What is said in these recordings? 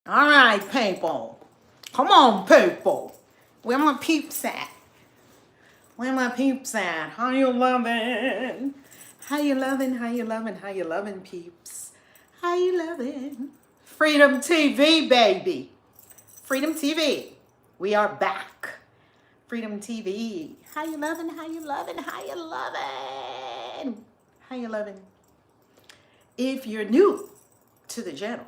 All right, people. Come on, people. Where my peeps at? Where my peeps at? How you loving? How you loving? How you loving? How you loving, peeps? How you loving? Freedom TV, baby. Freedom TV. We are back. Freedom TV. How you loving? How you loving? How you loving? How you loving? If you're new to the channel,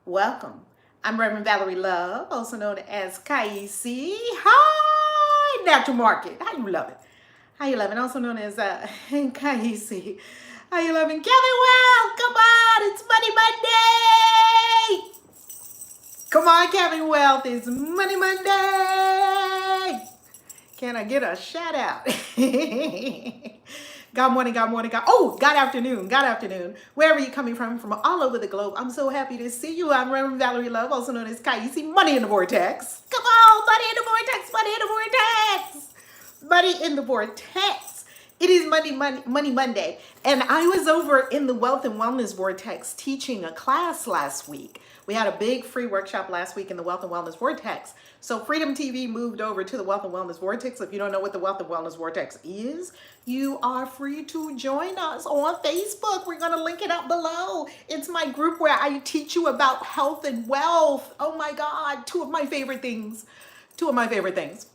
welcome. I'm Reverend Valerie Love, also known as Kaisi. Hi, Natural Market. How you loving? How you loving? Also known as Kaisi. How you loving? Kevin Well, come on, it's Money Monday. Come on, Kevin Wealth, it's Money Monday. Can I get a shout out? God morning, God morning, God. Oh, God afternoon, God afternoon. Wherever you're coming from all over the globe. I'm so happy to see you. I'm Reverend Valerie Love, also known as Kaisi. Money in the vortex. Come on, money in the vortex, money in the vortex. Money in the vortex. It is Money Monday. And I was over in the Wealth and Wellness Vortex teaching a class last week. We had a big free workshop last week in the Wealth and Wellness Vortex. So Freedom TV moved over to the Wealth and Wellness Vortex. If you don't know what the Wealth and Wellness Vortex is, you are free to join us on Facebook. We're going to link it up below. It's my group where I teach you about health and wealth. Oh my God, two of my favorite things. Two of my favorite things.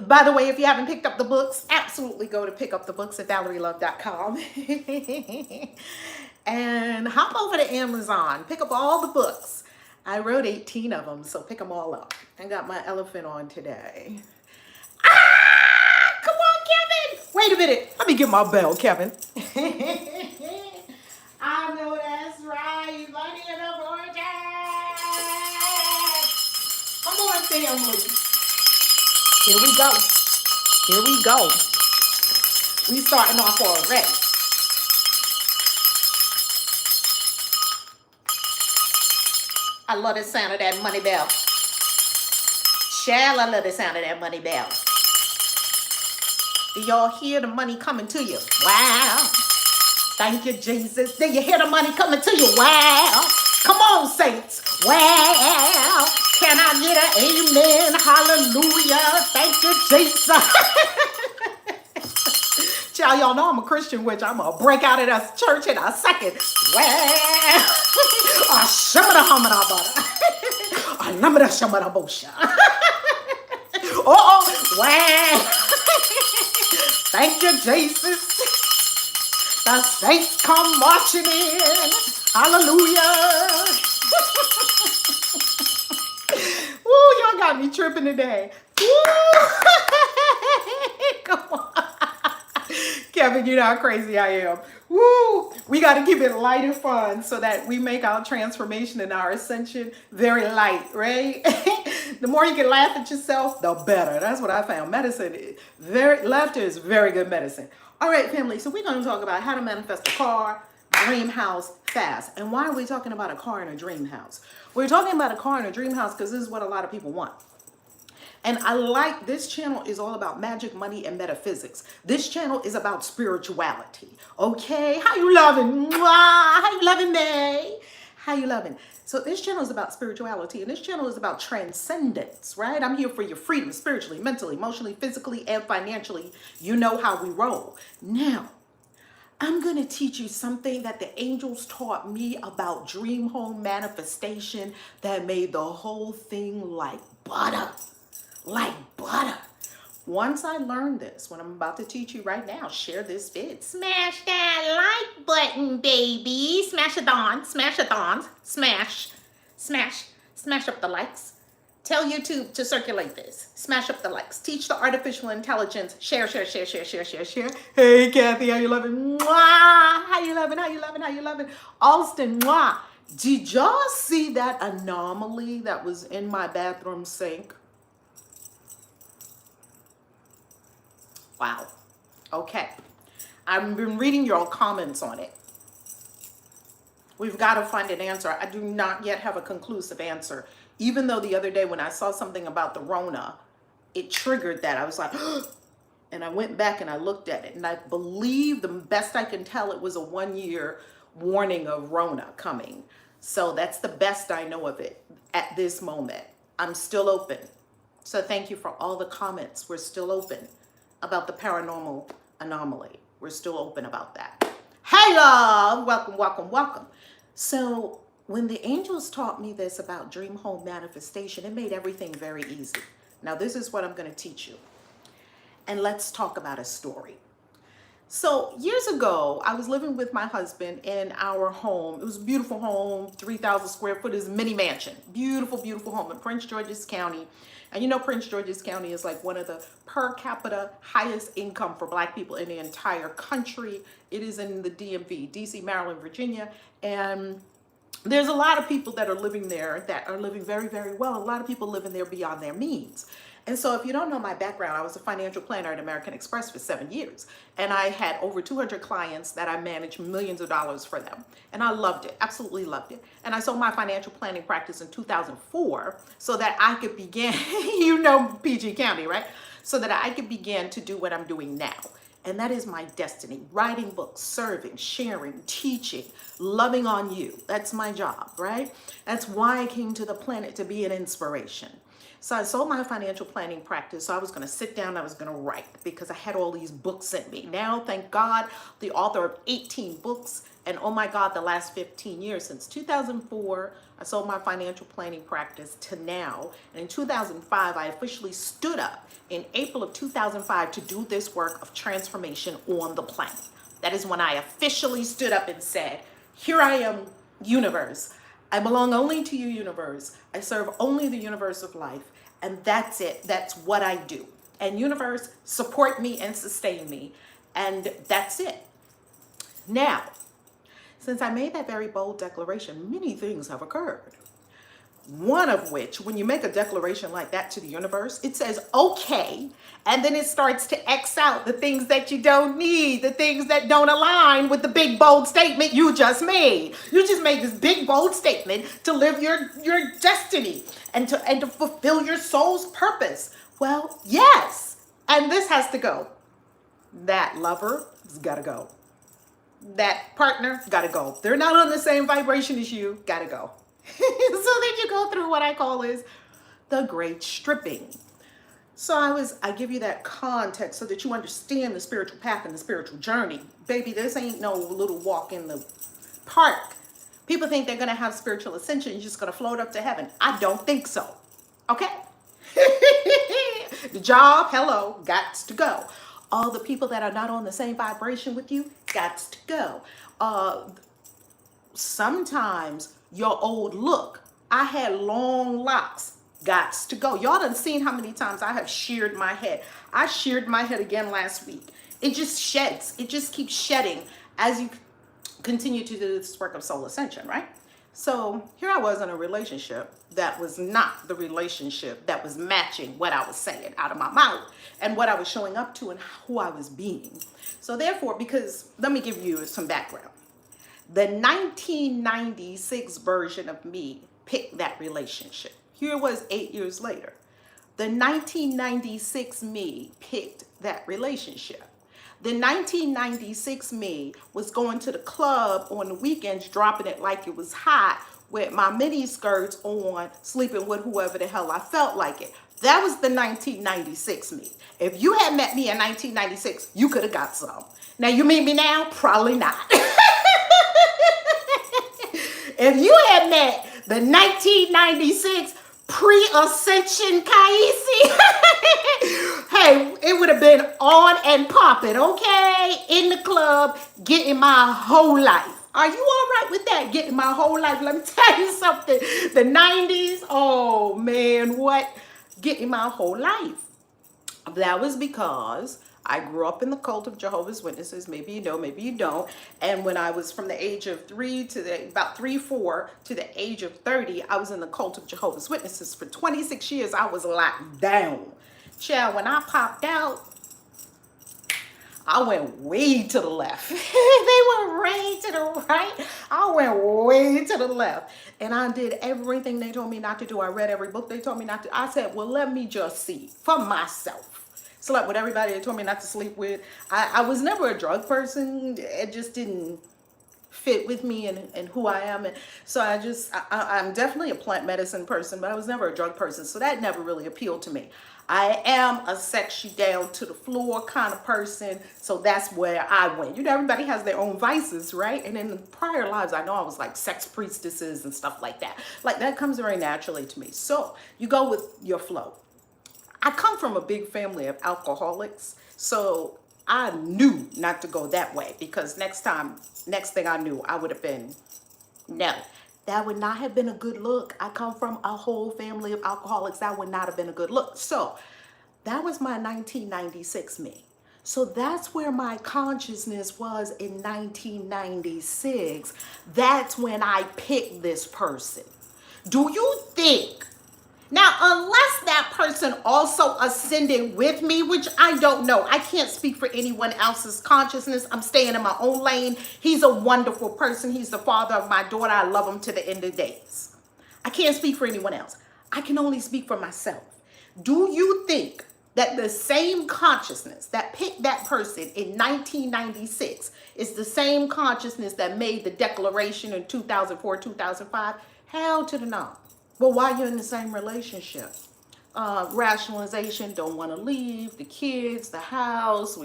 By the way, if you haven't picked up the books, absolutely go to pick up the books at valerielove.com. And hop over to Amazon. Pick up all the books. I wrote 18 of them, so pick them all up. I got my elephant on today. Ah! Come on, Kevin! Wait a minute. Let me get my bell, Kevin. I know that's right. Money in the vortex. Come on, family. Here we go. Here we go. We starting off already. I love the sound of that money bell. Shall I love the sound of that money bell? Do y'all hear the money coming to you? Wow. Thank you, Jesus. Do you hear the money coming to you? Wow. Come on, saints. Wow. Can I get an amen? Hallelujah. Thank you, Jesus. Child, y'all know I'm a Christian, which I'm going to break out of that church in a second. Wow. Oh, wow. Thank you, Jesus. The saints come marching in. Hallelujah. Woo, y'all got me tripping today. Woo. Come on. Kevin, you know how crazy I am. Woo! We got to keep it light and fun so that we make our transformation and our ascension very light, right? The more you can laugh at yourself, the better. That's what I found. Laughter is very good medicine. All right, family. So we're going to talk about how to manifest a car, dream house fast. And why are we talking about a car and a dream house? We're talking about a car and a dream house because this is what a lot of people want. And I like, this channel is all about magic, money, and metaphysics. This channel is about spirituality. Okay? How you loving? Mwah! How you loving, May? How you loving? So this channel is about spirituality, and this channel is about transcendence, right? I'm here for your freedom, spiritually, mentally, emotionally, physically, and financially. You know how we roll. Now, I'm going to teach you something that the angels taught me about dream home manifestation that made the whole thing like butter. Like butter. Once I learned this, what I'm about to teach you right now, share this vid. Smash that like button, baby. Smash-a-thon, smash-a-thons, smash up the likes. Tell YouTube to circulate this. Smash up the likes. Teach the artificial intelligence. Share. Hey, Kathy, how you loving? Mwah! How you loving? How you loving? How you loving? Alston, mwah! Did y'all see that anomaly that was in my bathroom sink? Wow. Okay. I've been reading your comments on it. We've got to find an answer. I do not yet have a conclusive answer. Even though the other day when I saw something about the Rona, it triggered that. I was like, and I went back and I looked at it. And I believe, the best I can tell, it was a 1-year warning of Rona coming. So that's the best I know of it at this moment. I'm still open. So thank you for all the comments. We're still open about the paranormal anomaly. We're still open about that. Hey, love. Welcome, welcome, welcome. So when the angels taught me this about dream home manifestation, it made everything very easy. Now, this is what I'm going to teach you. And let's talk about a story. So years ago, I was living with my husband in our home. It was a beautiful home, 3,000 square foot, is a mini mansion. Beautiful, beautiful home in Prince George's County. And you know, Prince George's County is like one of the per capita highest income for Black people in the entire country. It is in the DMV, DC, Maryland, Virginia. And there's a lot of people that are living there that are living very, very well. A lot of people living there beyond their means. And so if you don't know my background, I was a financial planner at American Express for 7 years. And I had over 200 clients that I managed millions of dollars for them. And I loved it, absolutely loved it. And I sold my financial planning practice in 2004 so that I could begin, you know, PG County, right? So that I could begin to do what I'm doing now. And that is my destiny. Writing books, serving, sharing, teaching, loving on you. That's my job, right? That's why I came to the planet, to be an inspiration. So I sold my financial planning practice. So I was going to sit down, I was going to write because I had all these books in me. Now, thank God, the author of 18 books. And oh my God, the last 15 years, since 2004, I sold my financial planning practice to now. And in 2005, I officially stood up in April of 2005 to do this work of transformation on the planet. That is when I officially stood up and said, here I am, universe. I belong only to you, universe. I serve only the universe of life. And that's it. That's what I do. And universe, support me and sustain me. And that's it. Now, since I made that very bold declaration, many things have occurred. One of which, when you make a declaration like that to the universe, it says, okay, and then it starts to X out the things that you don't need, the things that don't align with the big, bold statement you just made. You just made this big, bold statement to live your destiny and to fulfill your soul's purpose. Well, yes, and this has to go. That lover has got to go. That partner, gotta go. They're not on the same vibration as you, gotta go. So then you go through what I call is the great stripping. So I give you that context so that you understand the spiritual path and the spiritual journey. Baby, this ain't no little walk in the park. People think they're gonna have spiritual ascension, you're just gonna float up to heaven. I don't think so, okay? The job, hello, gots to go. All the people that are not on the same vibration with you, gots to go. Sometimes your old look, I had long locks, gots to go. Y'all done seen how many times I have sheared my head. I sheared my head again last week. It just sheds. It just keeps shedding as you continue to do this work of soul ascension, right? So here I was in a relationship that was not the relationship that was matching what I was saying out of my mouth and what I was showing up to and who I was being. So therefore, because let me give you some background. The 1996 version of me picked that relationship. Here it was 8 years later. The 1996 me picked that relationship. The 1996 me was going to the club on the weekends, dropping it like it was hot with my mini skirts on, sleeping with whoever the hell I felt like it. That was the 1996 me. If you had met me in 1996, you could have got some. Now, you meet me now? Probably not. If you had met the 1996 pre-ascension Kaisi, hey, it would have been on and popping, okay? In the club, getting my whole life. Are you all right with that? Getting my whole life. Let me tell you something. The 90s, oh man, what? Getting my whole life. That was because I grew up in the cult of Jehovah's Witnesses. Maybe you know, maybe you don't. And when I was from the age of 3 to about 3, 4 to the age of 30, I was in the cult of Jehovah's Witnesses. For 26 years, I was locked down. Child, when I popped out, I went way to the left. They went way to the right. I went way to the left. And I did everything they told me not to do. I read every book they told me not to. I said, well, let me just see for myself. Slept with everybody they told me not to sleep with. I was never a drug person. It just didn't fit with me and who I am. And so I'm definitely a plant medicine person, but I was never a drug person. So that never really appealed to me. I am a sex you down to the floor kind of person. So that's where I went. You know, everybody has their own vices, right? And in the prior lives, I know I was like sex priestesses and stuff like that. Like that comes very naturally to me. So you go with your flow. I come from a big family of alcoholics, so I knew not to go that way because next thing I knew, I would have been, no, that would not have been a good look. I come from a whole family of alcoholics. That would not have been a good look. So that was my 1996 me. So that's where my consciousness was in 1996. That's when I picked this person. Do you think now, unless that person also ascended with me, which I don't know, I can't speak for anyone else's consciousness. I'm staying in my own lane. He's a wonderful person. He's the father of my daughter. I love him to the end of days. I can't speak for anyone else. I can only speak for myself. Do you think that the same consciousness that picked that person in 1996 is the same consciousness that made the declaration in 2004, 2005? Hell to the no. Well, why you're in the same relationship? Rationalization, don't want to leave, the kids, the house,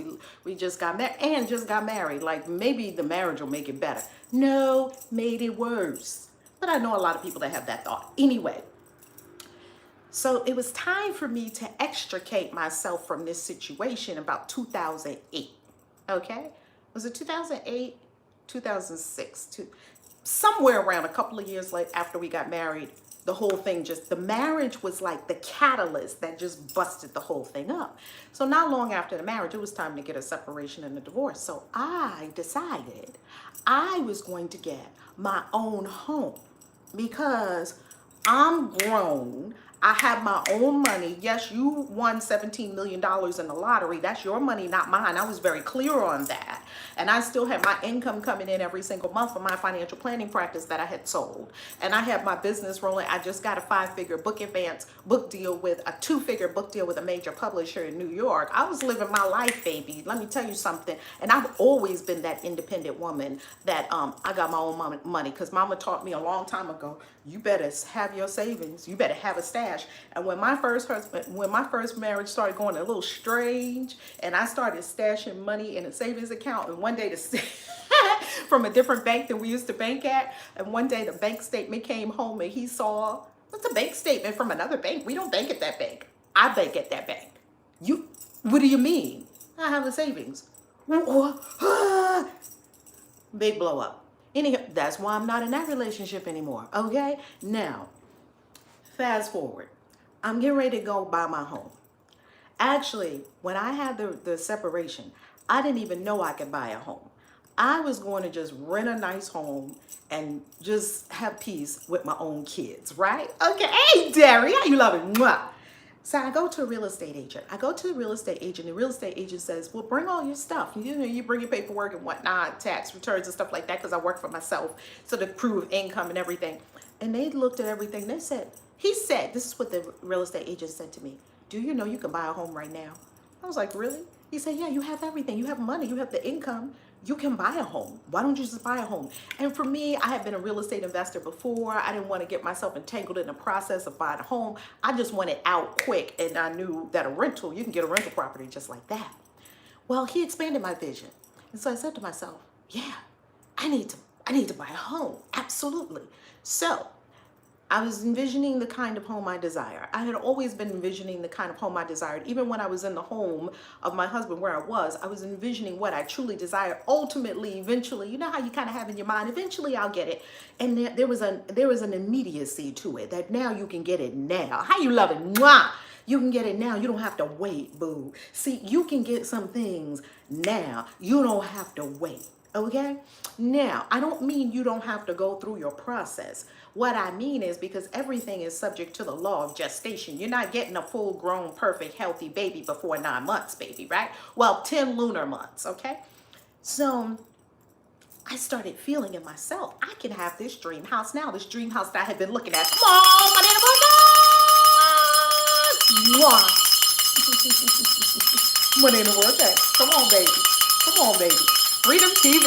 we just got married and just got married. Like maybe the marriage will make it better. No, made it worse. But I know a lot of people that have that thought. Anyway, so it was time for me to extricate myself from this situation about 2008. Okay? Was it 2008, 2006? Somewhere around a couple of years later after we got married, the whole thing the marriage was like the catalyst that just busted the whole thing up. So not long after the marriage, it was time to get a separation and a divorce. So I decided I was going to get my own home because I'm grown. I have my own money. Yes, you won $17 million in the lottery. That's your money, not mine. I was very clear on that. And I still had my income coming in every single month from my financial planning practice that I had sold. And I had my business rolling. I just got a 5-figure book deal with a 2-figure book deal with a major publisher in New York. I was living my life, baby. Let me tell you something. And I've always been that independent woman that I got my own money because mama taught me a long time ago, you better have your savings. You better have a stash. And when my first marriage started going a little strange, and I started stashing money in a savings account, and one day from a different bank than we used to bank at, and one day the bank statement came home, and he saw, what's a bank statement from another bank? We don't bank at that bank. I bank at that bank. What do you mean? I have a savings. Big blow up. Anyhow, that's why I'm not in that relationship anymore. Okay? Now, fast forward. I'm getting ready to go buy my home. Actually, when I had the separation, I didn't even know I could buy a home. I was going to just rent a nice home and just have peace with my own kids, right? Okay. Hey, Derry, how you loving? Mwah. So I go to a real estate agent. The real estate agent says, well, bring all your stuff. You bring your paperwork and whatnot, tax returns and stuff like that, because I work for myself, so to prove income and everything. And they looked at everything. He said, this is what the real estate agent said to me. Do you know you can buy a home right now? I was like, really? He said, yeah, you have everything. You have money. You have the income. You can buy a home. Why don't you just buy a home? And for me, I had been a real estate investor before. I didn't want to get myself entangled in the process of buying a home. I just wanted out quick. And I knew that you can get a rental property just like that. Well, he expanded my vision. And so I said to myself, yeah, I need to buy a home. Absolutely. So I was envisioning the kind of home I desire. I had always been envisioning the kind of home I desired. Even when I was in the home of my husband where I was envisioning what I truly desired. Ultimately, eventually, you know how you kind of have in your mind, eventually I'll get it. And there was an immediacy to it that now you can get it now. How you love it? Mwah! You can get it now. You don't have to wait, boo. See, you can get some things now. You don't have to wait. Okay? Now, I don't mean you don't have to go through your process. What I mean is because everything is subject to the law of gestation. You're not getting a full-grown, perfect, healthy baby before 9 months, baby, right? Well, 10 lunar months, okay? So I started feeling in myself, I can have this dream house now, this dream house that I had been looking at. Come on, my name was money in the world. Come on, baby. Come on, baby. Freedom TV.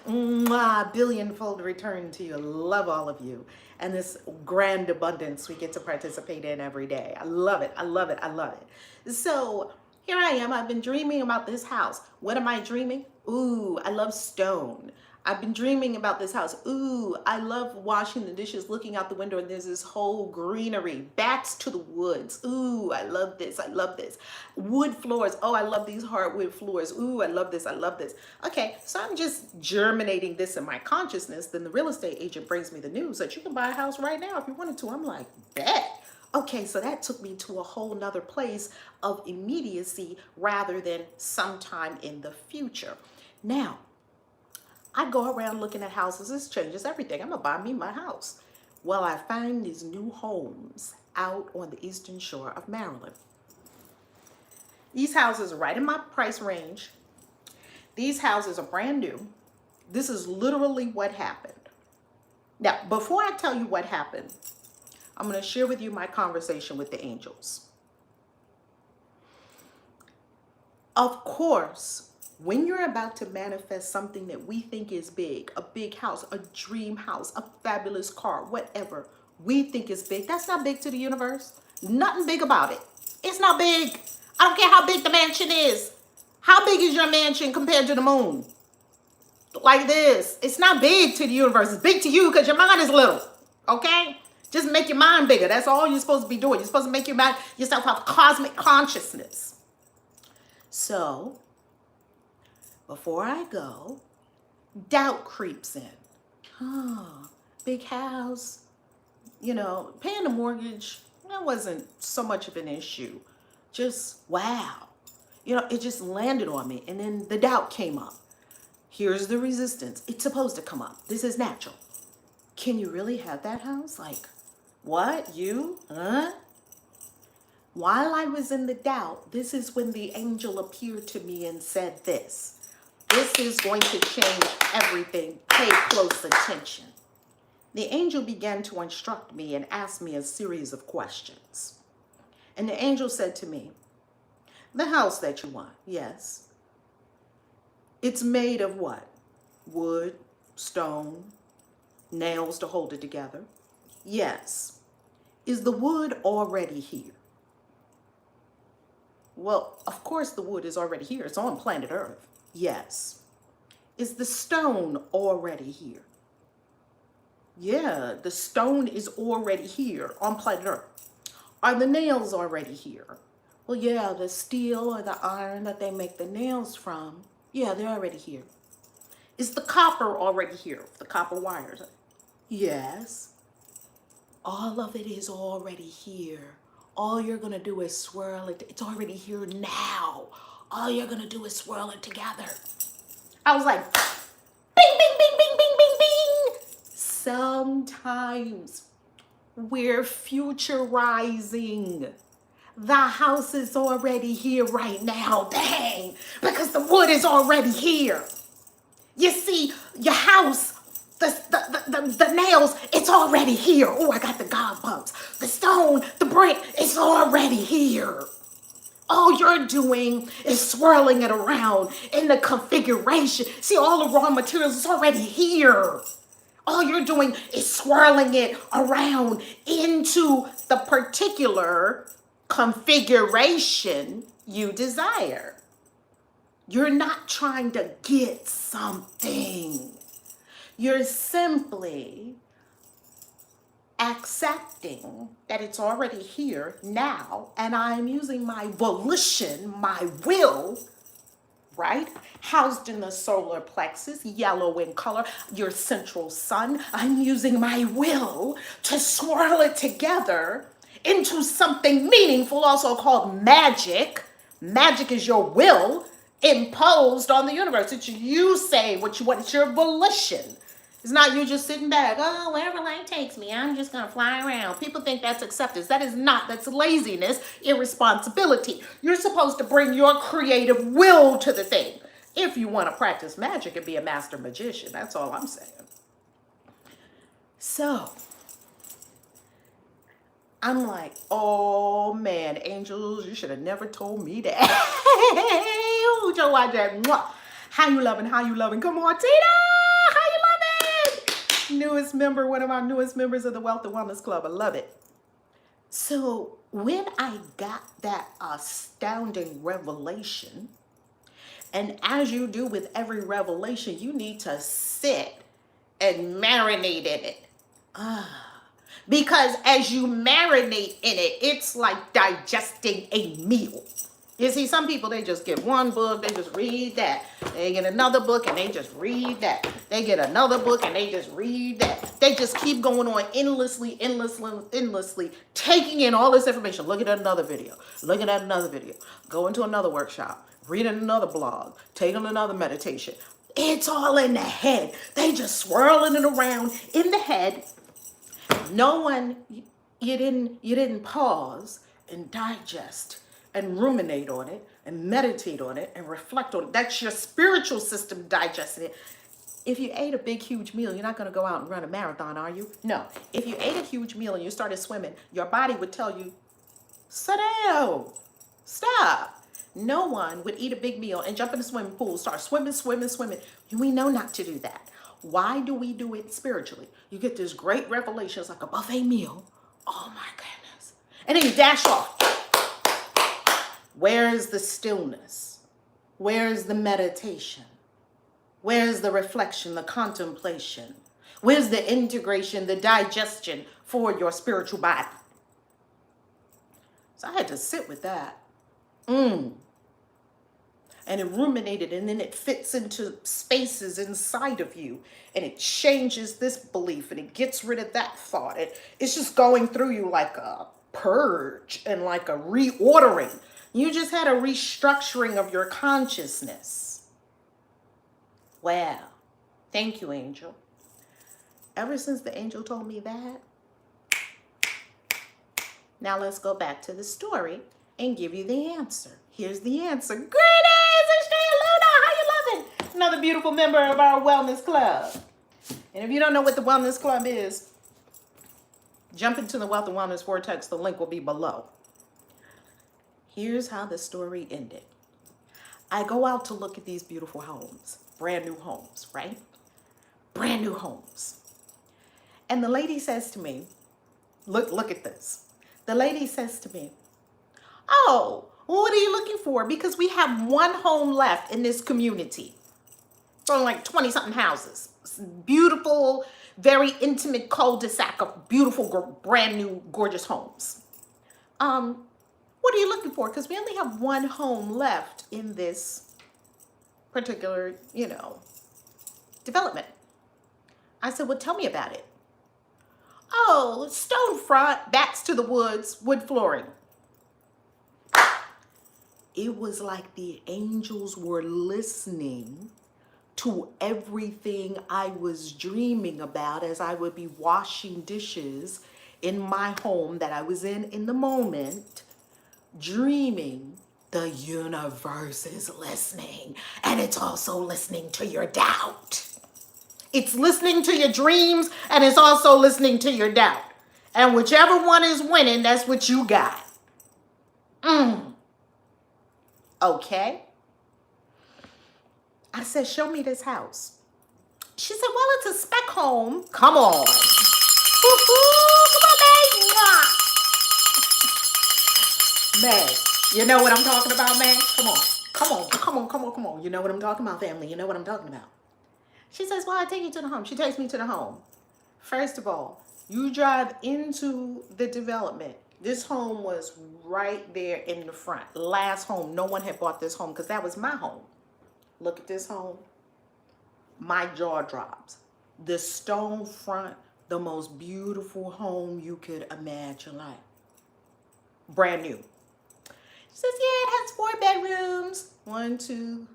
Mwah, billionfold return to you. Love all of you. And this grand abundance we get to participate in every day. I love it. I love it. I love it. So here I am. I've been dreaming about this house. What am I dreaming? Ooh, I love stone. I've been dreaming about this house. Ooh, I love washing the dishes, looking out the window, and there's this whole greenery. Backs to the woods. Ooh, I love this. I love this. Wood floors. Oh, I love these hardwood floors. Ooh, I love this. I love this. Okay, so I'm just germinating this in my consciousness. Then the real estate agent brings me the news that you can buy a house right now if you wanted to. I'm like, bet. Okay, so that took me to a whole nother place of immediacy rather than sometime in the future. Now, I go around looking at houses. This changes everything. I'm gonna buy me my house. Well, I find these new homes out on the eastern shore of Maryland. These houses are right in my price range. These houses are brand new. This is literally what happened. Now, before I tell you what happened, I'm going to share with you my conversation with the angels. Of course, when you're about to manifest something that we think is big, a big house, a dream house, a fabulous car, whatever we think is big, that's not big to the universe. Nothing big about it. It's not big. I don't care how big the mansion is. How big is your mansion compared to the moon? Like this. It's not big to the universe. It's big to you because your mind is little. Okay? Just make your mind bigger. That's all you're supposed to be doing. You're supposed to make your mind, yourself have cosmic consciousness. So, before I go, doubt creeps in. Oh, big house. You know, paying the mortgage, that wasn't so much of an issue. Just, wow. You know, it just landed on me. And then the doubt came up. Here's the resistance. It's supposed to come up. This is natural. Can you really have that house? Like, what? You? Huh? While I was in the doubt, this is when the angel appeared to me and said this. This is going to change everything. Pay close attention. The angel began to instruct me and ask me a series of questions. And the angel said to me, the house that you want, yes. It's made of what? Wood, stone, nails to hold it together. Yes. Is the wood already here? Well, of course the wood is already here. It's on planet Earth. Yes. Is the stone already here? Yeah, the stone is already here on planet Earth. Are the nails already here? Well, yeah, the steel or the iron that they make the nails from, yeah, they're already here. Is the copper already here? The copper wires? Yes. All of it is already here. All you're going to do is swirl it. It's already here now. All you're going to do is swirl it together. I was like, bing, bing, bing, bing, bing, bing, bing. Sometimes we're futurizing. The house is already here right now. Dang. Because the wood is already here. You see, your house, the nails, it's already here. Oh, I got the God bumps. The stone, the brick, it's already here. All you're doing is swirling it around in the configuration. See, all the raw materials is already here. All you're doing is swirling it around into the particular configuration you desire. You're not trying to get something. You're simply accepting that it's already here now, and I'm using my volition, my will, right? Housed in the solar plexus, yellow in color, your central sun. I'm using my will to swirl it together into something meaningful, also called magic. Magic is your will imposed on the universe. It's you say what you want. It's your volition. It's not you just sitting back, oh, wherever life takes me, I'm just going to fly around. People think that's acceptance. That is not. That's laziness, irresponsibility. You're supposed to bring your creative will to the thing. If you want to practice magic and be a master magician, that's all I'm saying. So, I'm like, oh man, angels, you should have never told me that. Ooh, Joe, how you loving? How you loving? Come on, Tina. Newest member, one of our newest members of the Wealth and Wellness Club. I love it. So when I got that astounding revelation, and as you do with every revelation, you need to sit and marinate in it. Because as you marinate in it, it's like digesting a meal. You see, some people, they just get one book, they just read that. They get another book and they just read that. They get another book and they just read that. They just keep going on endlessly, taking in all this information. Looking at another video, looking at another video, going to another workshop, reading another blog, taking another meditation. It's all in the head. They just swirling it around in the head. No one, you didn't pause and digest and ruminate on it and meditate on it and reflect on it. That's your spiritual system digesting it. If you ate a big, huge meal, you're not going to go out and run a marathon, are you? No. If you ate a huge meal and you started swimming, your body would tell you, sit down, stop. No one would eat a big meal and jump in the swimming pool, start swimming. We know not to do that. Why do we do it spiritually? You get this great revelation. It's like a buffet meal. Oh my goodness. And then you dash off. Where's the stillness? Where's the meditation? Where's the reflection, the contemplation? Where's the integration, the digestion for your spiritual body? So I had to sit with that. And it ruminated, and then it fits into spaces inside of you, and it changes this belief, and it gets rid of that thought. It's just going through you like a purge and like a reordering. You just had a restructuring of your consciousness. Wow. Thank you, angel. Ever since the angel told me that, now let's go back to the story and give you the answer. Here's the answer. Greetings, it's Luna. How you loving? Another beautiful member of our wellness club. And if you don't know what the wellness club is, jump into the Wealth and Wellness Vortex. The link will be below. Here's how the story ended. I go out to look at these beautiful homes, brand new homes, right? Brand new homes. And the lady says to me, look at this. The lady says to me, oh, what are you looking for? Because we have one home left in this community. It's only like 20-something houses. Beautiful, very intimate cul-de-sac of beautiful, brand new, gorgeous homes. What are you looking for? Because we only have one home left in this particular, development. I said, well, tell me about it. Oh, stone front, backs to the woods, wood flooring. It was like the angels were listening to everything I was dreaming about as I would be washing dishes in my home that I was in the moment, dreaming. The universe is listening, and it's also listening to your doubt. It's listening to your dreams, and it's also listening to your doubt. And whichever one is winning, that's what you got. Okay. I said, show me this house. She said, well, it's a spec home. Come on. Come on, Meg. You know what I'm talking about, Meg? Come on. You know what I'm talking about, family. You know what I'm talking about. She says, well, I take you to the home. She takes me to the home. First of all, you drive into the development. This home was right there in the front. Last home, no one had bought this home because that was my home. Look at this home. My jaw drops. The stone front, the most beautiful home you could imagine. Like, brand new. She says, yeah, it has 4 bedrooms. 1, 2,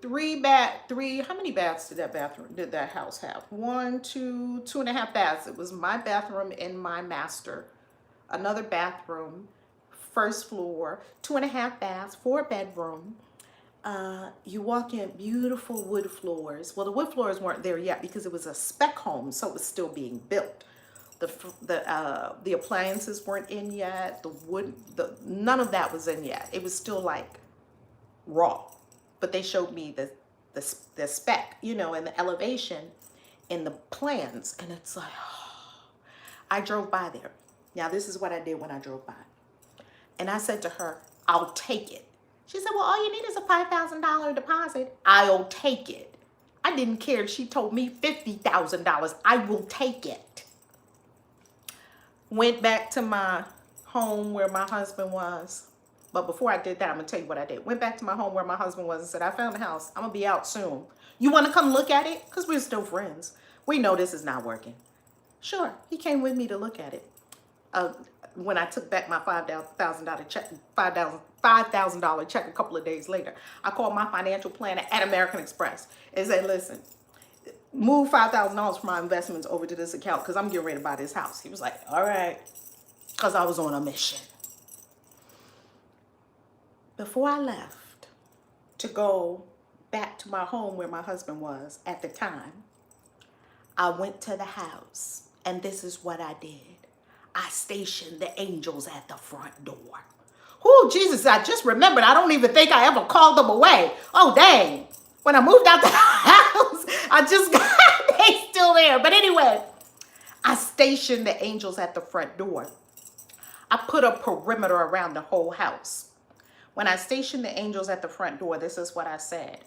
3. How many baths did that house have? 1, 2, 2.5 baths. It was my bathroom and my master. Another bathroom, first floor, 2.5 baths, 4 bedroom. You walk in, beautiful wood floors. Well, the wood floors weren't there yet because it was a spec home, so it was still being built. The appliances weren't in yet. The wood, none of that was in yet. It was still like raw. But they showed me the spec, and the elevation. in the plans. And it's like, I drove by there. Now, this is what I did when I drove by. And I said to her, I'll take it. She said, well, all you need is a $5,000 deposit. I'll take it. I didn't care if she told me $50,000. I will take it. Went back to my home where my husband was. But before I did that, I'm going to tell you what I did. Went back to my home where my husband was and said, I found the house. I'm going to be out soon. You want to come look at it? Because we're still friends. We know this is not working. Sure. He came with me to look at it. When I took back my $5,000 check, $5,000 check a couple of days later, I called my financial planner at American Express and said, listen, move $5,000 from my investments over to this account because I'm getting ready to buy this house. He was like, all right, because I was on a mission. Before I left to go back to my home where my husband was at the time, I went to the house, and this is what I did. I stationed the angels at the front door. Oh, Jesus, I just remembered. I don't even think I ever called them away. Oh, dang. When I moved out the house, I just got, they still there. But anyway, I stationed the angels at the front door. I put a perimeter around the whole house. When I stationed the angels at the front door, this is what I said.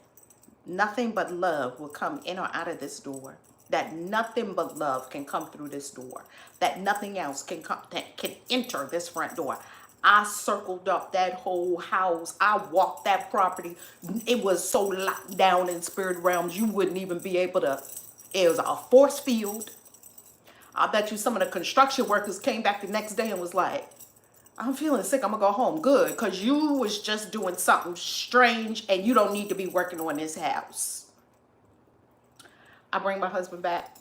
Nothing but love will come in or out of this door. That nothing but love can come through this door. That nothing else can come, that can enter this front door. I circled up that whole house. I walked that property. It was so locked down in spirit realms, you wouldn't even be able to. It was a force field. I bet you some of the construction workers came back the next day and was like, I'm feeling sick. I'm going to go home. Good, because you was just doing something strange and you don't need to be working on this house. I bring my husband back,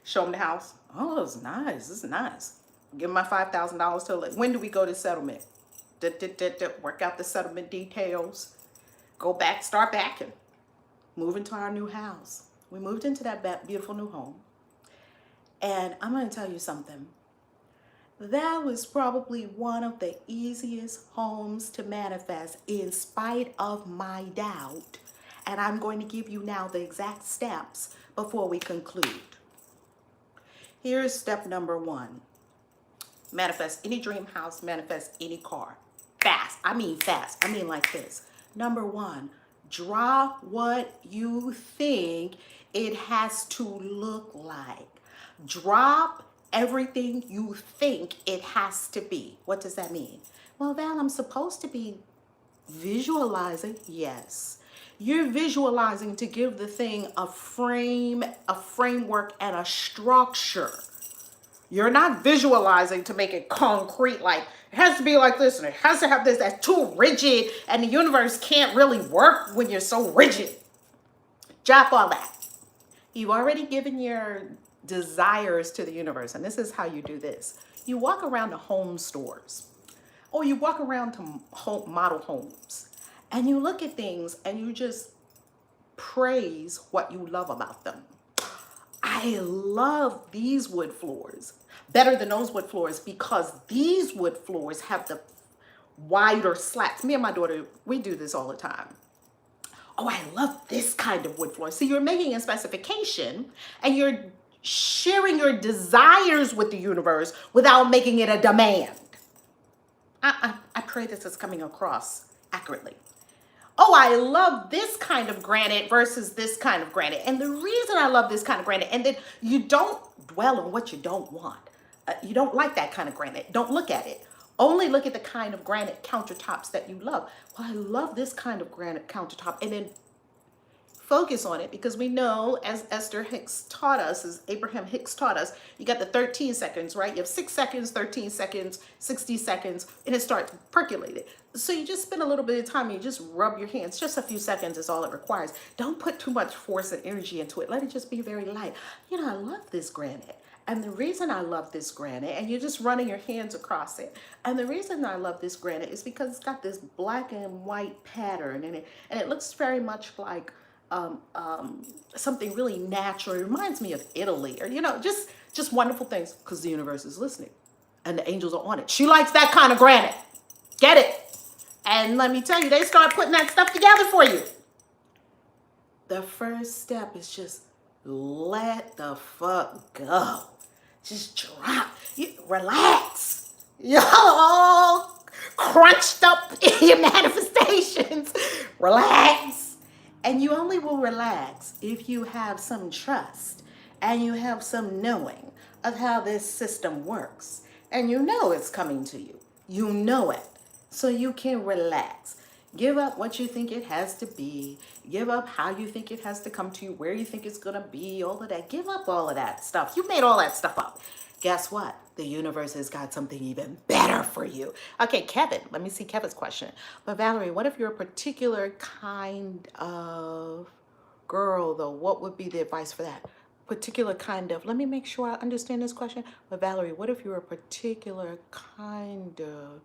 show him the house. Oh, it's nice. This is nice. Give him my $5,000 to, when do we go to settlement? Work out the settlement details. Go back, start backing. Move into our new house. We moved into that beautiful new home. And I'm going to tell you something. That was probably one of the easiest homes to manifest in spite of my doubt. And I'm going to give you now the exact steps before we conclude. Here's step number 1. Manifest any dream house, manifest any car. Fast. I mean fast. I mean like this. Number 1, draw what you think it has to look like. Drop everything you think it has to be. What does that mean? Well, Val, I'm supposed to be visualizing. Yes. You're visualizing to give the thing a frame, a framework, and a structure. You're not visualizing to make it concrete, like it has to be like this and it has to have this. That's too rigid, and the universe can't really work when you're so rigid. Drop all that. You've already given your desires to the universe, and this is how you do this. You walk around to home stores, or you walk around to model homes, and you look at things and you just praise what you love about them. I love these wood floors better than those wood floors because these wood floors have the wider slats. Me and my daughter, we do this all the time. Oh, I love this kind of wood floor. So you're making a specification and you're sharing your desires with the universe without making it a demand. I pray this is coming across accurately. Oh, I love this kind of granite versus this kind of granite. And the reason I love this kind of granite, and then you don't dwell on what you don't want. You don't like that kind of granite. Don't look at it. Only look at the kind of granite countertops that you love. Well, I love this kind of granite countertop. And then focus on it, because we know, as Esther Hicks taught us, as Abraham Hicks taught us, you got the 13 seconds, right? You have 6 seconds, 13 seconds, 60 seconds, and it starts percolating. So you just spend a little bit of time and you just rub your hands. Just a few seconds is all it requires. Don't put too much force and energy into it. Let it just be very light. You know, I love this granite. And the reason I love this granite, and you're just running your hands across it. And the reason I love this granite is because it's got this black and white pattern in it. And it looks very much like something really natural. It reminds me of Italy, or, you know, just wonderful things, because the universe is listening and the angels are on it. She likes that kind of granite. Get it? And let me tell you, they start putting that stuff together for you. The first step is just let the fuck go. Just drop. Relax. You're all crunched up in your manifestations. Relax. And you only will relax if you have some trust and you have some knowing of how this system works. And you know it's coming to you. You know it. So you can relax. Give up what you think it has to be. Give up how you think it has to come to you, where you think it's going to be, all of that. Give up all of that stuff. You made all that stuff up. Guess what? The universe has got something even better for you. Okay, Kevin, let me see Kevin's question. But Valerie, what if you're a particular kind of girl, though? What would be the advice for that? Particular kind of, let me make sure I understand this question. But Valerie, what if you're a particular kind of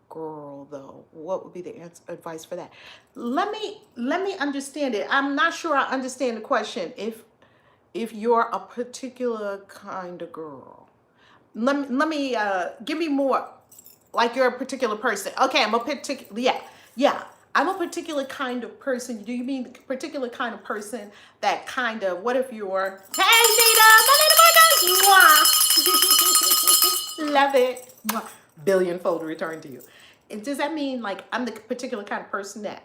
girl, though? What would be the advice for that? Let me understand it. I'm not sure I understand the question. If you're a particular kind of girl, let me give me more. Like you're a particular person. Okay, I'm a particular, yeah. I'm a particular kind of person. Do you mean the particular kind of person that kind of, what if you're, hey Zeta, love it. Billionfold return to you. And does that mean like I'm the particular kind of person that,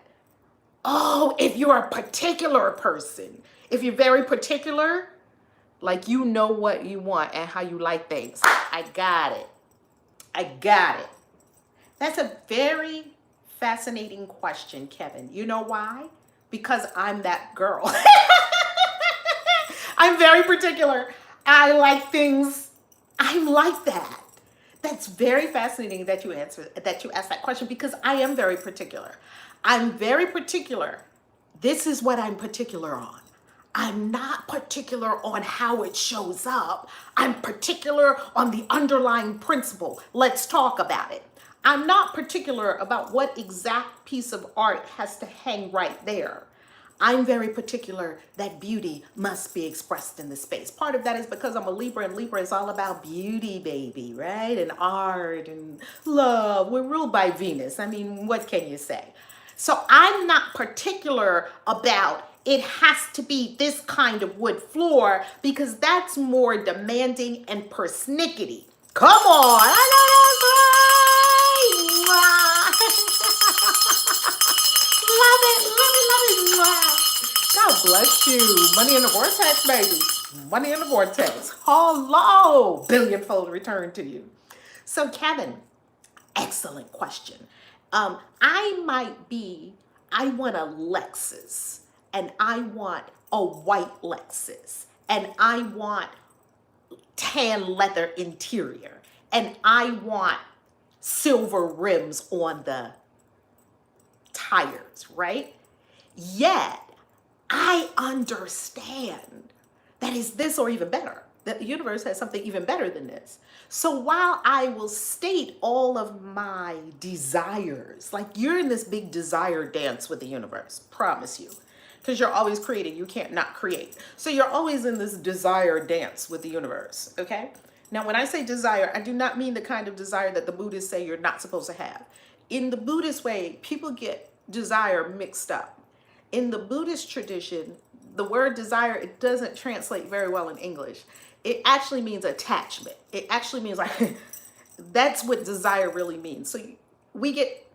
oh, if you're a particular person, if you're very particular, like you know what you want and how you like things. I got it. That's a very fascinating question, Kevin. You know why? Because I'm that girl. I'm very particular. I like things. I'm like that. That's very fascinating that you asked that question because I am very particular. I'm very particular. This is what I'm particular on. I'm not particular on how it shows up. I'm particular on the underlying principle. Let's talk about it. I'm not particular about what exact piece of art has to hang right there. I'm very particular that beauty must be expressed in the space. Part of that is because I'm a Libra, and Libra is all about beauty, baby, right? And art and love. We're ruled by Venus. I mean, what can you say? So I'm not particular about it has to be this kind of wood floor because that's more demanding and persnickety. Come on. I know that's right. Love it. God bless you. Money in the vortex, baby. Money in the vortex. Hello. Billionfold return to you. So Kevin, excellent question. I want a Lexus, and I want a white Lexus, and I want tan leather interior, and I want silver rims on the tires, right? Yet, I understand that is this or even better, that the universe has something even better than this. So while I will state all of my desires, like you're in this big desire dance with the universe, promise you, because you're always creating, you can't not create. So you're always in this desire dance with the universe, okay? Now, when I say desire, I do not mean the kind of desire that the Buddhists say you're not supposed to have. In the Buddhist way, people get desire mixed up. In the Buddhist tradition, the word desire, it doesn't translate very well in English. It actually means attachment. It actually means like, that's what desire really means. So we get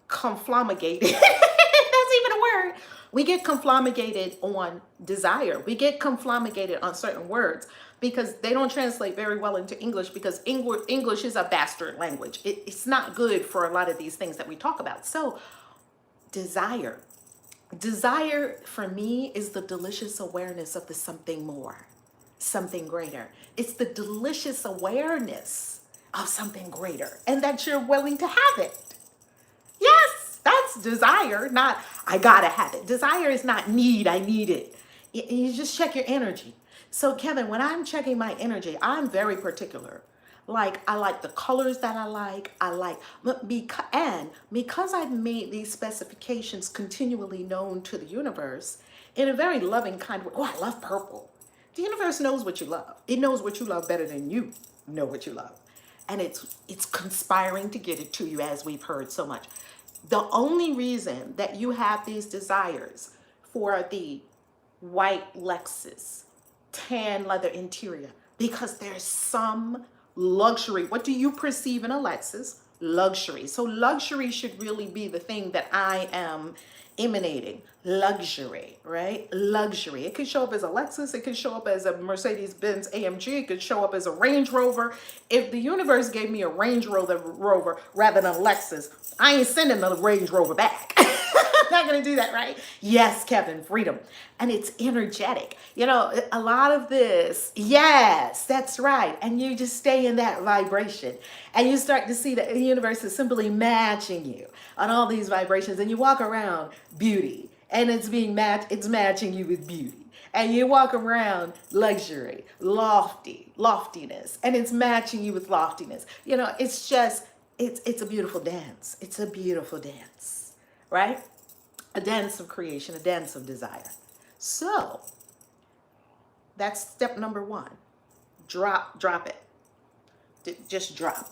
conflaminated. That's even a word. We get conflaminated on desire. We get conflaminated on certain words because they don't translate very well into English because English is a bastard language. It's not good for a lot of these things that we talk about. So desire. Desire for me is the delicious awareness of the something more, something greater. It's the delicious awareness of something greater and that you're willing to have it. Yes, that's desire, not I gotta have it. Desire is not need, I need it. You just check your energy. So Kevin, when I'm checking my energy, I'm very particular. Like I like the colors that I like, because I've made these specifications continually known to the universe in a very loving kind of way. Oh, I love purple. The universe knows what you love. It knows what you love better than you know what you love. And it's conspiring to get it to you, as we've heard so much. The only reason that you have these desires for the white Lexus, tan leather interior, because there's some luxury. What do you perceive in a Lexus? Luxury. So luxury should really be the thing that I am emanating. Luxury, right? Luxury. It could show up as a Lexus. It could show up as a Mercedes-Benz AMG. It could show up as a Range Rover. If the universe gave me a Range Rover rather than a Lexus, I ain't sending the Range Rover back. Not going to do that, right? Yes, Kevin, freedom. And it's energetic. You know, a lot of this, yes, that's right. And you just stay in that vibration. And you start to see that the universe is simply matching you on all these vibrations. And you walk around beauty. And it's matching you with beauty. And you walk around luxury, loftiness. And it's matching you with loftiness. You know, it's just, it's a beautiful dance. It's a beautiful dance, right? A dance of creation, a dance of desire. So that's step number one. Drop it. Just drop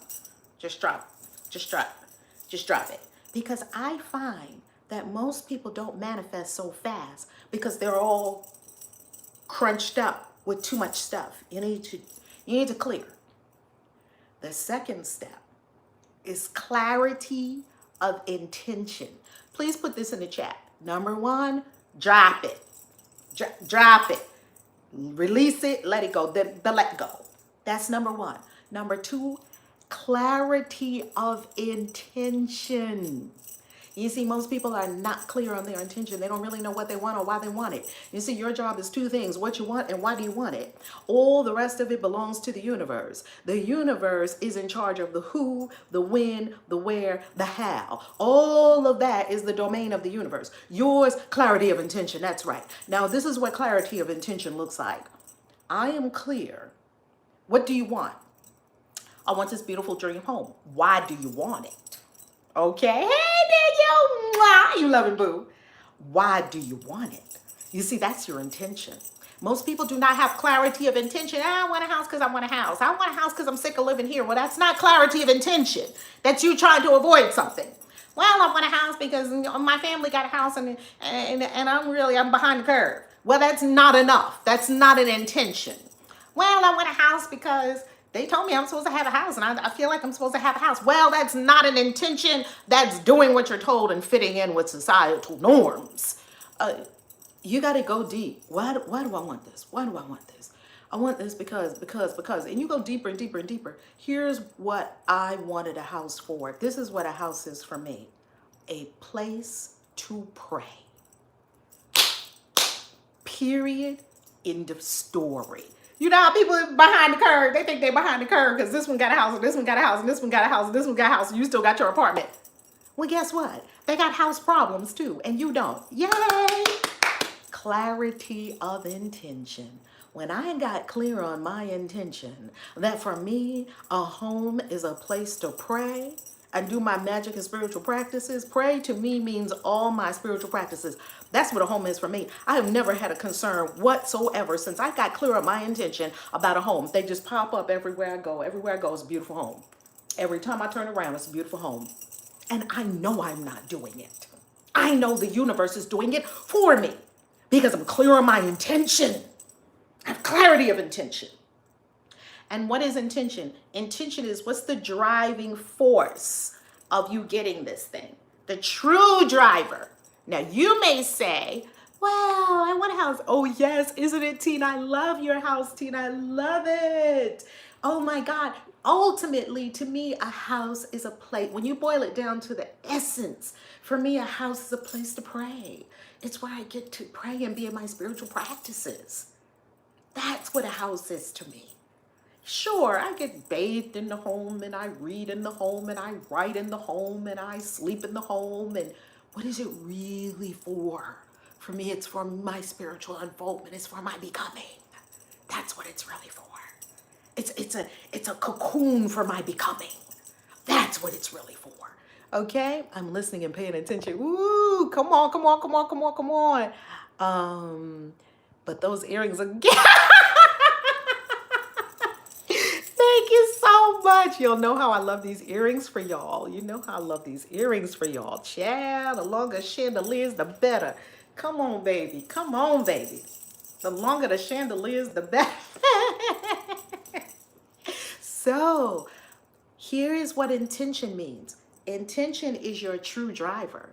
it. Because I find that most people don't manifest so fast because they're all crunched up with too much stuff. You need to clear. The second step is clarity of intention. Please put this in the chat. Number one, drop it. Drop it. Release it, let it go. The let go. That's number one. Number two, clarity of intention. You see, most people are not clear on their intention. They don't really know what they want or why they want it. You see, your job is two things: what you want and why do you want it. All the rest of it belongs to the universe. The universe is in charge of the who, the when, the where, the how. All of that is the domain of the universe. Yours, clarity of intention. That's right. Now, this is what clarity of intention looks like. I am clear. What do you want? I want this beautiful dream home. Why do you want it? Okay, hey, Daniel, you love it, boo. Why do you want it? You see, that's your intention. Most people do not have clarity of intention. I want a house because I want a house. I want a house because I'm sick of living here. Well, that's not clarity of intention. That's you trying to avoid something. Well, I want a house because my family got a house and I'm behind the curve. Well, that's not enough. That's not an intention. Well, I want a house because they told me I'm supposed to have a house and I feel like I'm supposed to have a house. Well, that's not an intention. That's doing what you're told and fitting in with societal norms. You got to go deep. Why do I want this? Why do I want this? I want this because. And you go deeper and deeper and deeper. Here's what I wanted a house for. This is what a house is for me. A place to pray. Period. End of story. You know how people behind the curve, they think they're behind the curve because this one got a house and this one got a house and this one got a house and this one got a house and you still got your apartment. Well, guess what? They got house problems too and you don't. Yay! Clarity of intention. When I got clear on my intention that for me, a home is a place to pray and do my magic and spiritual practices. Pray to me means all my spiritual practices. That's what a home is for me. I have never had a concern whatsoever since I got clear on my intention about a home. They just pop up everywhere I go. Everywhere I go is a beautiful home. Every time I turn around, it's a beautiful home. And I know I'm not doing it. I know the universe is doing it for me because I'm clear on my intention. I have clarity of intention. And what is intention? Intention is what's the driving force of you getting this thing? The true driver. Now, you may say, well, I want a house. Oh, yes. Isn't it, Tina? I love your house, Tina. I love it. Oh, my God. Ultimately, to me, a house is a place. When you boil it down to the essence, for me, a house is a place to pray. It's where I get to pray and be in my spiritual practices. That's what a house is to me. Sure, I get bathed in the home and I read in the home and I write in the home and I sleep in the home. And what is it really for? For me, it's for my spiritual unfoldment. It's for my becoming. That's what it's really for. It's a cocoon for my becoming. That's what it's really for. Okay? I'm listening and paying attention. Ooh, come on. But those earrings again. Thank you so much. You'll know how I love these earrings for y'all. You know how I love these earrings for y'all. Child, the longer chandeliers, the better. Come on, baby. Come on, baby. The longer the chandeliers, the better. So, here is what intention means. Intention is your true driver.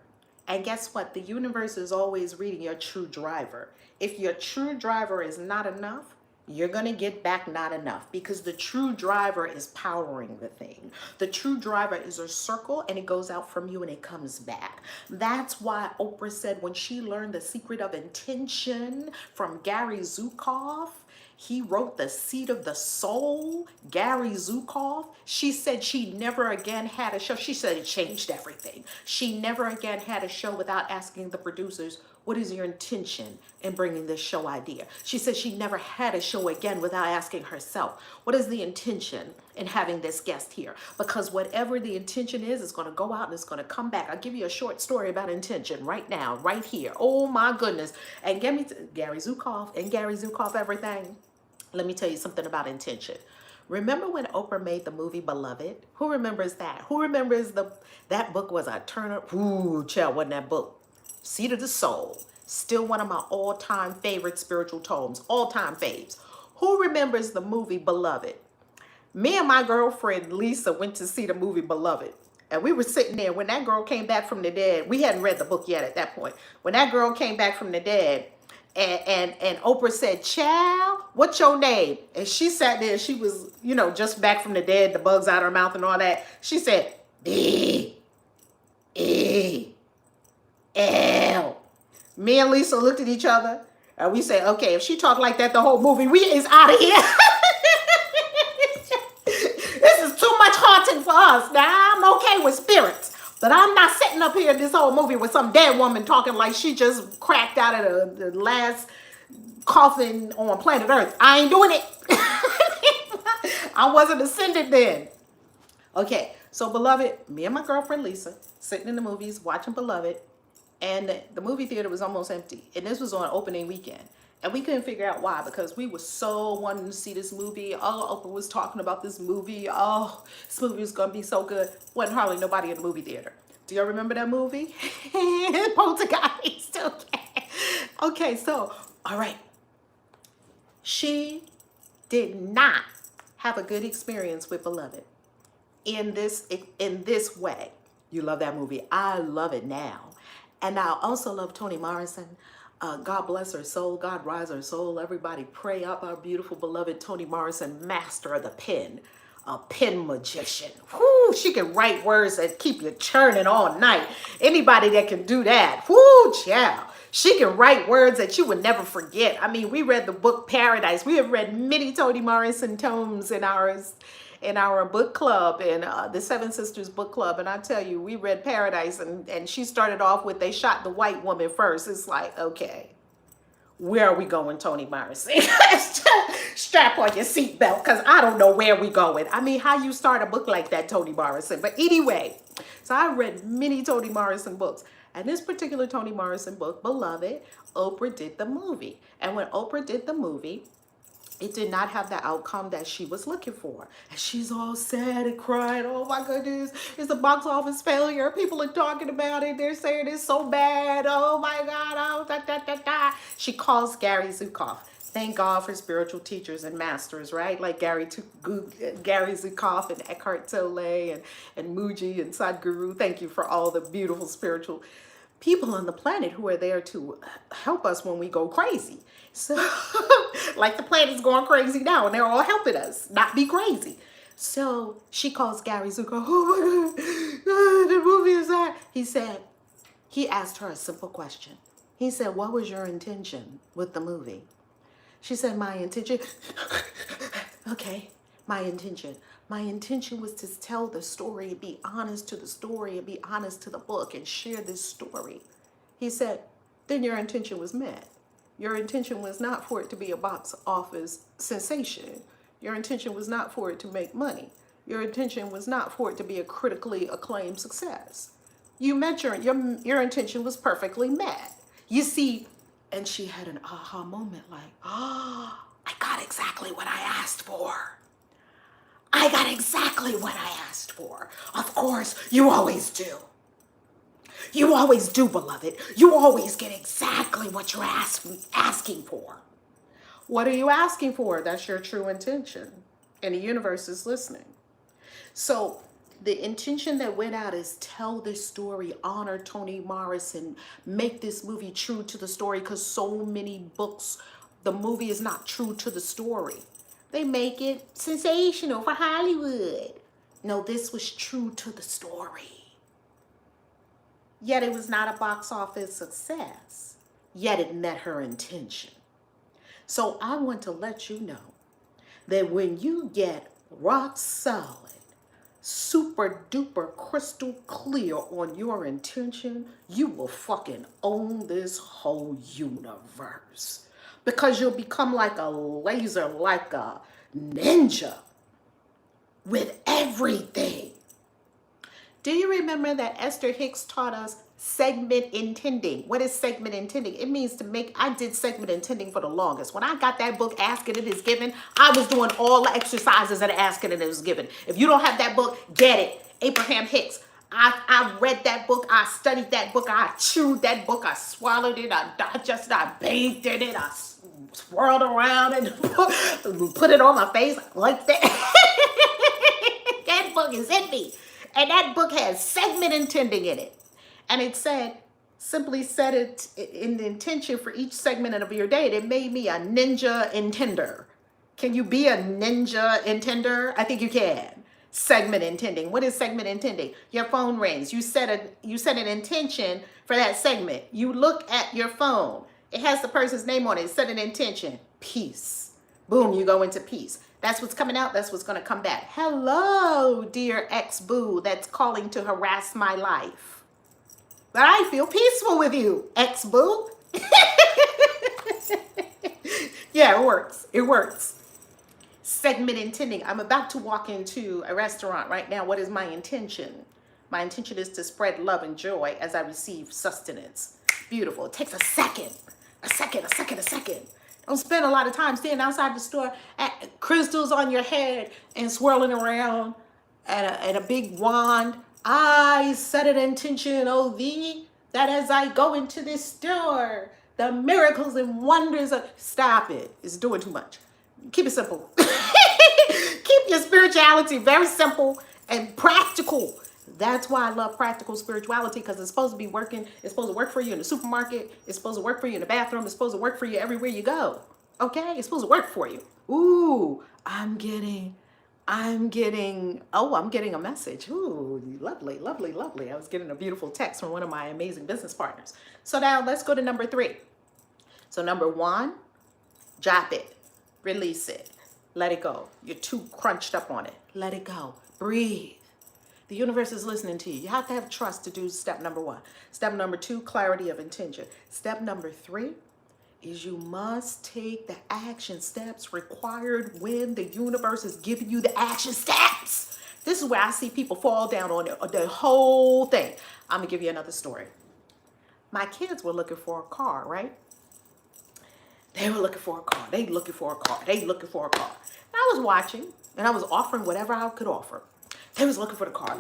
And guess what? The universe is always reading your true driver. If your true driver is not enough, you're going to get back not enough, because the true driver is powering the thing. The true driver is a circle, and it goes out from you and it comes back. That's why Oprah said when she learned the secret of intention from Gary Zukav, he wrote The Seat of the Soul, Gary Zukav. She said she never again had a show. She said it changed everything. She never again had a show without asking the producers, what is your intention in bringing this show idea? She said she never had a show again without asking herself, what is the intention in having this guest here? Because whatever the intention is, it's going to go out and it's going to come back. I'll give you a short story about intention right now, right here. Oh my goodness. And get me to Gary Zukav everything. Let me tell you something about intention. Remember when Oprah made the movie Beloved? Who remembers that? Who remembers that book was a turner? Ooh, child, wasn't that book? Seat of the Soul. Still one of my all-time favorite spiritual tomes. All-time faves. Who remembers the movie Beloved? Me and my girlfriend Lisa went to see the movie Beloved. And we were sitting there when that girl came back from the dead. We hadn't read the book yet at that point. When that girl came back from the dead, and Oprah said, child, what's your name? And she sat there, she was, just back from the dead, the bugs out of her mouth and all that. She said, B-E-L. Me and Lisa looked at each other, and we said, okay, if she talked like that the whole movie, we is out of here. This is too much haunting for us. Now, I'm okay with spirits, but I'm not sitting up here in this whole movie with some dead woman talking like she just cracked out of the last coffin on planet Earth. I ain't doing it. I wasn't ascended then. Okay, so Beloved, me and my girlfriend Lisa, sitting in the movies, watching Beloved, and the movie theater was almost empty. And this was on opening weekend. And we couldn't figure out why, because we were so wanting to see this movie. Oh, Oprah was talking about this movie. Oh, this movie was going to be so good. Wasn't hardly nobody in the movie theater. Do y'all remember that movie? Poltergeist. Okay, so, all right. She did not have a good experience with Beloved in this way. You love that movie. I love it now. And I also love Toni Morrison. God bless her soul. God rise her soul. Everybody pray up our beautiful beloved Toni Morrison, master of the pen, a pen magician. Whoo, she can write words that keep you churning all night. Anybody that can do that, whoo, child. She can write words that you would never forget. I mean, we read the book Paradise. We have read many Toni Morrison tomes in our book club, in the Seven Sisters book club. And I tell you, we read Paradise, and she started off with, they shot the white woman first. It's like, okay, where are we going, Toni Morrison? Strap on your seatbelt, because I don't know where we going. I mean, how you start a book like that, Toni Morrison? But anyway, so I read many Toni Morrison books. And this particular Toni Morrison book, Beloved, Oprah did the movie. And when Oprah did the movie, it did not have the outcome that she was looking for. And she's all sad and crying. Oh my goodness, it's a box office failure. People are talking about it. They're saying it's so bad. Oh my God. Oh, da, da, da, da. She calls Gary Zukav. Thank God for spiritual teachers and masters, right? Like Gary Zukav and Eckhart Tolle and Muji and Sadhguru. Thank you for all the beautiful spiritual people on the planet who are there to help us when we go crazy. So, like the planet's going crazy now, and they're all helping us not be crazy. So she calls Gary Zukav. Oh my God, the movie is that. He asked her a simple question. He said, what was your intention with the movie? She said, my intention, okay, my intention was to tell the story and be honest to the story and be honest to the book and share this story. He said, then your intention was met. Your intention was not for it to be a box office sensation. Your intention was not for it to make money. Your intention was not for it to be a critically acclaimed success. You met your intention was perfectly met. You see, and she had an aha moment like, oh, I got exactly what I asked for. I got exactly what I asked for. Of course, you always do. You always do, beloved. You always get exactly what you're asking for. What are you asking for? That's your true intention. And the universe is listening. So the intention that went out is tell this story, honor Toni Morrison, make this movie true to the story, because so many books, the movie is not true to the story. They make it sensational for Hollywood. No, this was true to the story. Yet it was not a box office success. Yet it met her intention. So I want to let you know that when you get rock solid, super duper crystal clear on your intention, you will fucking own this whole universe. Because you'll become like a laser, like a ninja with everything. Do you remember that Esther Hicks taught us segment intending? What is segment intending? It means to make, I did segment intending for the longest. When I got that book, Ask It, It Is Given, I was doing all the exercises that Ask It, It Is Given. If you don't have that book, get it. Abraham Hicks. I read that book. I studied that book. I chewed that book. I swallowed it. I digested it. I bathed in it. I swirled around and put it on my face like that. That book is in me. And that book has segment intending in it. And it said, simply said it in the intention for each segment of your day. It made me a ninja intender. Can you be a ninja intender? I think you can. Segment intending. What is segment intending? Your phone rings. You set an intention for that segment. You look at your phone. It has the person's name on it. Set an intention. Peace. Boom, you go into peace. That's what's coming out. That's what's going to come back. Hello, dear ex-boo that's calling to harass my life. But I feel peaceful with you, ex-boo. Yeah, it works. It works. Segment intending. I'm about to walk into a restaurant right now. What is my intention? My intention is to spread love and joy as I receive sustenance. Beautiful. It takes a second. A second. Don't spend a lot of time standing outside the store at crystals on your head and swirling around at a big wand. I set an intention, O thee, that as I go into this store, the miracles and wonders of... Stop it. It's doing too much. Keep it simple. Keep your spirituality very simple and practical. That's why I love practical spirituality, because it's supposed to be working. It's supposed to work for you in the supermarket. It's supposed to work for you in the bathroom. It's supposed to work for you everywhere you go. Okay? It's supposed to work for you. Ooh, I'm getting a message. Ooh, lovely. I was getting a beautiful text from one of my amazing business partners. So now let's go to number 3. So number 1, drop it, release it, let it go. You're too crunched up on it. Let it go. Breathe. The universe is listening to you. You have to have trust to do step number 1. Step number 2, clarity of intention. Step number 3 is you must take the action steps required when the universe is giving you the action steps. This is where I see people fall down on the whole thing. I'm going to give you another story. My kids were looking for a car, right? They were looking for a car. They looking for a car. I was watching, and I was offering whatever I could offer. They was looking for the car.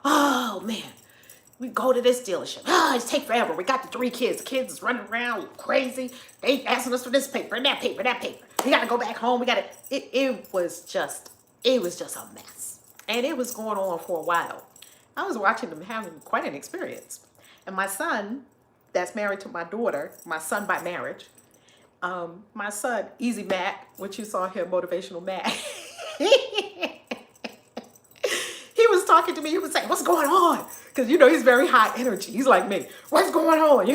Oh, man. We go to this dealership. It's take forever. We got the 3 kids. The kids is running around crazy. They asking us for this paper and that paper. We got to go back home. It was just a mess. And it was going on for a while. I was watching them having quite an experience. And my son, that's married to my daughter, my son by marriage, my son, Easy Mac, which you saw here, Motivational Mac, he was talking to me. He was saying, what's going on? Because, he's very high energy. He's like me. What's going on?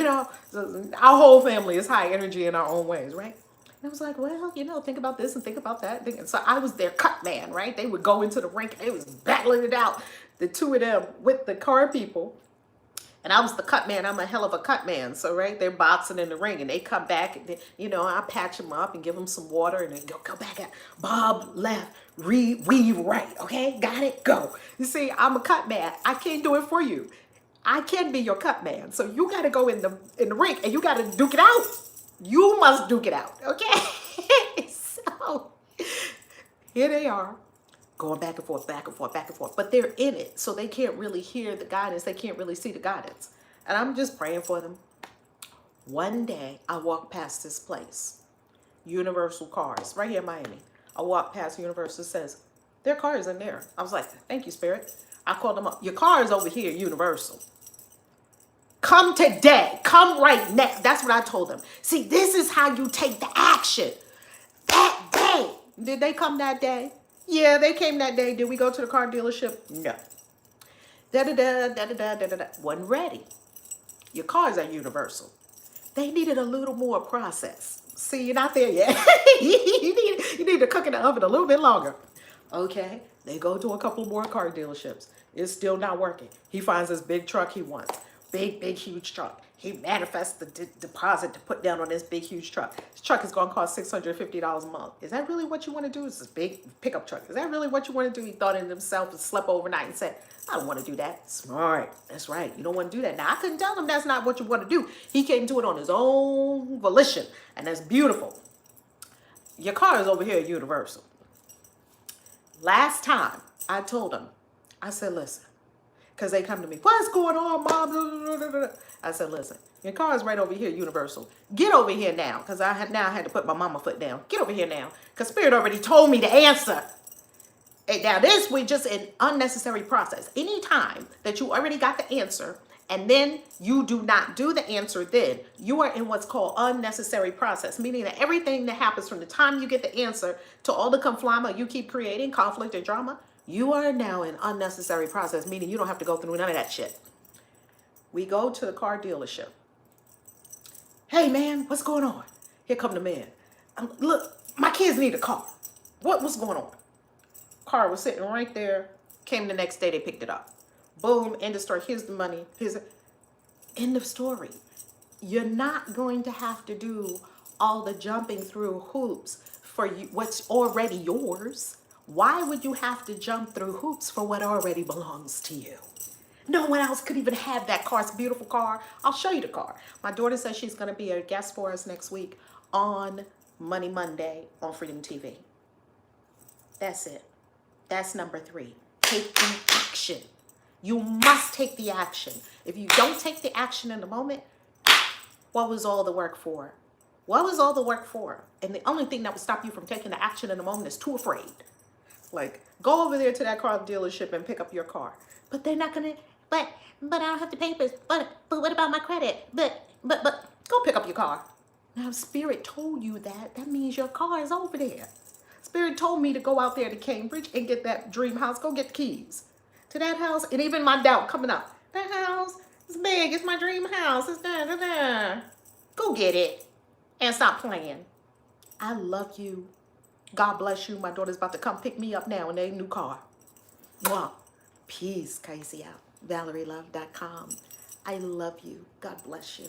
So our whole family is high energy in our own ways, right? And I was like, well, think about this and think about that. And so I was their cut man, right? They would go into the rink. They was battling it out, the 2 of them with the car people. And I was the cut man. I'm a hell of a cut man. So, right, they're boxing in the ring. And they come back. And I patch them up and give them some water. And then go back at Bob left, weave right. Okay, got it, go. You see, I'm a cut man. I can't do it for you. I can be your cut man. So you got to go in the ring. And you got to duke it out. You must duke it out. Okay? So, here they are. Going back and forth. But they're in it, so they can't really hear the guidance. They can't really see the guidance. And I'm just praying for them. One day, I walked past this place. Universal Cars, right here in Miami. I walked past Universal, says, their car is in there. I was like, thank you, Spirit. I called them up. Your car is over here, Universal. Come today. Come right now. That's what I told them. See, this is how you take the action. That day. Did they come that day? Yeah, they came that day. Did we go to the car dealership? No. Da-da-da, da-da-da, da-da-da. Wasn't ready. Your cars are Universal. They needed a little more process. See, you're not there yet. you need to cook in the oven a little bit longer. Okay, they go to a couple more car dealerships. It's still not working. He finds this big truck he wants. Big, huge truck. He manifests the deposit to put down on this big, huge truck. This truck is going to cost $650 a month. Is that really what you want to do? It's this big pickup truck. Is that really what you want to do? He thought in himself and slept overnight and said, I don't want to do that. Smart. That's right. You don't want to do that. Now, I couldn't tell him that's not what you want to do. He came to it on his own volition, and that's beautiful. Your car is over here at Universal. Last time I told him, I said, listen, because they come to me, what's going on, Mom? I said, listen, your car is right over here, Universal. Get over here now, because I had to put my mama foot down. Get over here now, because Spirit already told me the answer. And now this we just an unnecessary process. Anytime that you already got the answer, and then you do not do the answer, then you are in what's called unnecessary process, meaning that everything that happens from the time you get the answer to all the conflama you keep creating, conflict and drama, you are now in unnecessary process, meaning you don't have to go through none of that shit. We go to the car dealership. Hey, man, what's going on? Here come the man. Look, my kids need a car. What's going on? Car was sitting right there. Came the next day, they picked it up. Boom, end of story. Here's the money. Here's the end of story. You're not going to have to do all the jumping through hoops for you, what's already yours. Why would you have to jump through hoops for what already belongs to you? No one else could even have that car. It's a beautiful car. I'll show you the car. My daughter says she's going to be a guest for us next week on Money Monday on Freedom TV. That's it. That's number 3. Take the action. You must take the action. If you don't take the action in the moment, what was all the work for? What was all the work for? And the only thing that would stop you from taking the action in the moment is too afraid. Like, go over there to that car dealership and pick up your car. But they're not going to, but I don't have the papers. But what about my credit? But, go pick up your car. Now, if Spirit told you that, that means your car is over there. Spirit told me to go out there to Cambridge and get that dream house. Go get the keys to that house. And even my doubt coming up. That house is big. It's my dream house. It's da. Go get it and stop playing. I love you. God bless you. My daughter's about to come pick me up now in their new car. Mwah. Peace. Kaisi out. ValerieLove.com. I love you. God bless you.